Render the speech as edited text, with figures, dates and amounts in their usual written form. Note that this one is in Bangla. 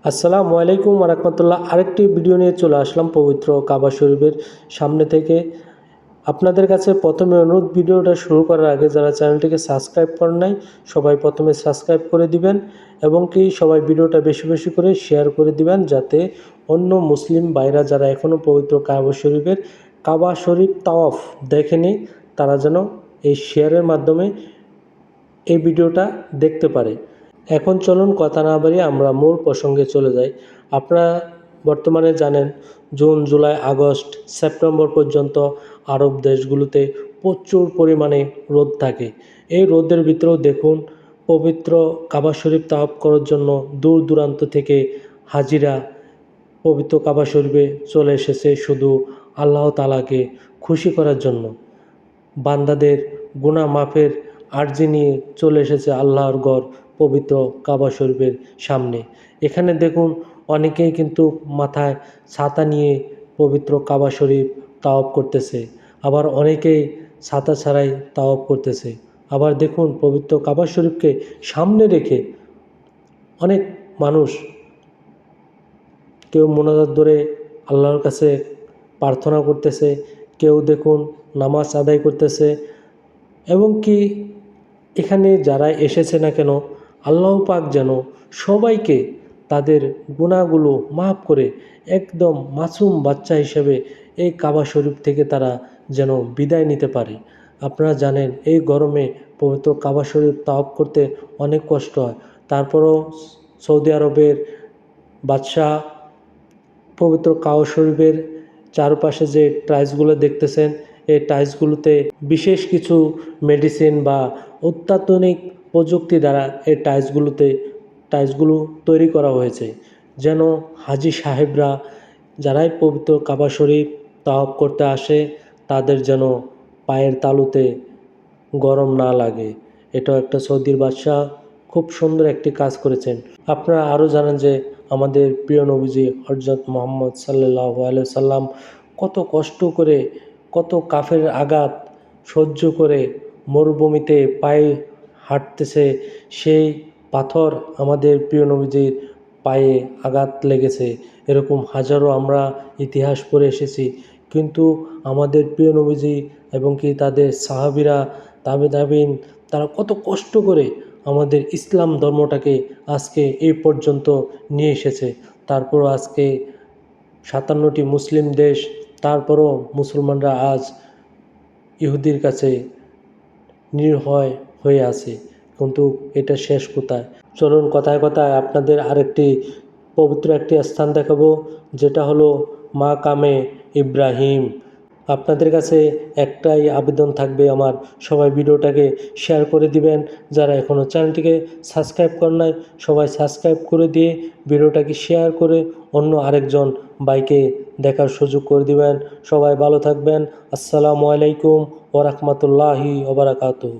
আসসালামু আলাইকুম ওয়া রাহমাতুল্লাহ। আরেকটি ভিডিও নিয়ে চলে আসলাম পবিত্র কাবা শরীফের সামনে থেকে। আপনাদের কাছে প্রথমে অনুরোধ, ভিডিওটা শুরু করার আগে যারা চ্যানেলটিকে সাবস্ক্রাইব করেন নাই সবাই প্রথমে সাবস্ক্রাইব করে দিবেন এবং কি সবাই ভিডিওটা বেশি বেশি করে শেয়ার করে দিবেন, যাতে অন্য মুসলিম ভাইরা যারা এখনও পবিত্র কাবা শরীফ তাওয়াফ দেখেনি তারা যেন এই শেয়ারের মাধ্যমে এই ভিডিওটা দেখতে পারে। এখন চলুন কথা না বাড়িয়ে আমরা মূল প্রসঙ্গে চলে যাই। আপনারা বর্তমানে জানেন জুন, জুলাই, আগস্ট, সেপ্টেম্বর পর্যন্ত আরব দেশগুলোতে প্রচুর পরিমাণে রোদ থাকে। এই রোদের ভিতরেও দেখুন পবিত্র কাবা শরীফ তাওয়াফ করার জন্য দূর দূরান্ত থেকে হাজিরা পবিত্র কাবা শরীফে চলে এসেছে শুধু আল্লাহ তাআলাকে খুশি করার জন্য। বান্দাদের গুনাহ মাফের আর্জি নিয়ে চলে এসেছে আল্লাহর ঘর পবিত্র কাবা শরীফের সামনে। এখানে দেখুন অনেকেই কিন্তু মাথায় ছাতা নিয়ে পবিত্র কাবা শরীফ তাওয়াফ করতেছে, আবার অনেকেই ছাতা ছাড়াই তাওয়াফ করতেছে। আবার দেখুন পবিত্র কাবা শরীফকে সামনে রেখে অনেক মানুষ কেউ মোনাজাত ধরে আল্লাহর কাছে প্রার্থনা করতেছে, কেউ দেখুন নামাজ আদায় করতেছে। এবং কি এখানে যারা এসেছে না কেন আল্লাহ পাক যেন সবাইকে তাদের গুনাহগুলো মাফ করে একদম মাসুম বাচ্চা হিসেবে এই কাবা শরীফ থেকে তারা যেন বিদায় নিতে পারে। আপনারা জানেন এই গরমে পবিত্র কাবা শরীফ তাওয়াফ করতে অনেক কষ্ট হয়। তারপরও সৌদি আরবের বাদশাহ পবিত্র কাবা শরীফের চারপাশে যে টাইলসগুলো দেখতেছেন, এই টাইলসগুলোতে বিশেষ কিছু মেডিসিন বা অত্যাধুনিক প্রযুক্তি দ্বারা এই টাইলসগুলো তৈরি করা হয়েছে, যেন হাজি সাহেবরা যারাই পবিত্র কাবা শরীফ তাওয়াফ করতে আসে তাদের যেন পায়ের তালুতে গরম না লাগে। এটাও একটা সৌদির বাদশাহ খুব সুন্দর একটি কাজ করেছেন। আপনারা আরও জানেন যে আমাদের প্রিয় নবীজি হযরত মুহাম্মদ সাল্লাল্লাহু আলাইহি সাল্লাম কত কষ্ট করে, কত কাফের আঘাত সহ্য করে মরুভূমিতে পায়ে হাঁটতেছে, সেই পাথর আমাদের প্রিয় নবীজির পায়ে আঘাত লেগেছে। এরকম হাজারো আমরা ইতিহাস পড়ে এসেছি, কিন্তু আমাদের প্রিয় নবীজি এবং কি তাদের সাহাবীরা, তাবিঈন, তারা কত কষ্ট করে আমাদের ইসলাম ধর্মটাকে আজকে এই পর্যন্ত নিয়ে এসেছে। তারপরও আজকে 57টি মুসলিম দেশ, তারপরও মুসলমানরা আজ ইহুদির কাছে নির্ভয় হয়ে আছে। কিন্তু এটা শেষ কোথায়? চলুন কথায় কথায় আপনাদের আরেকটি পবিত্র একটি স্থান দেখাবো, যেটা হলো মাকামে ইব্রাহিম। আপনাদের কাছে একটাই আবেদন থাকবে আমার, সবাই ভিডিওটাকে শেয়ার করে দিবেন। যারা এখনও চ্যানেলটিকে সাবস্ক্রাইব করেন নাই সবাই সাবস্ক্রাইব করে দিয়ে ভিডিওটাকে শেয়ার করে অন্য আরেকজন ভাইকে দেখার সুযোগ করে দিবেন। সবাই ভালো থাকবেন। আসসালামু আলাইকুম ওয়া রাহমাতুল্লাহি ওয়া বারাকাতুহু।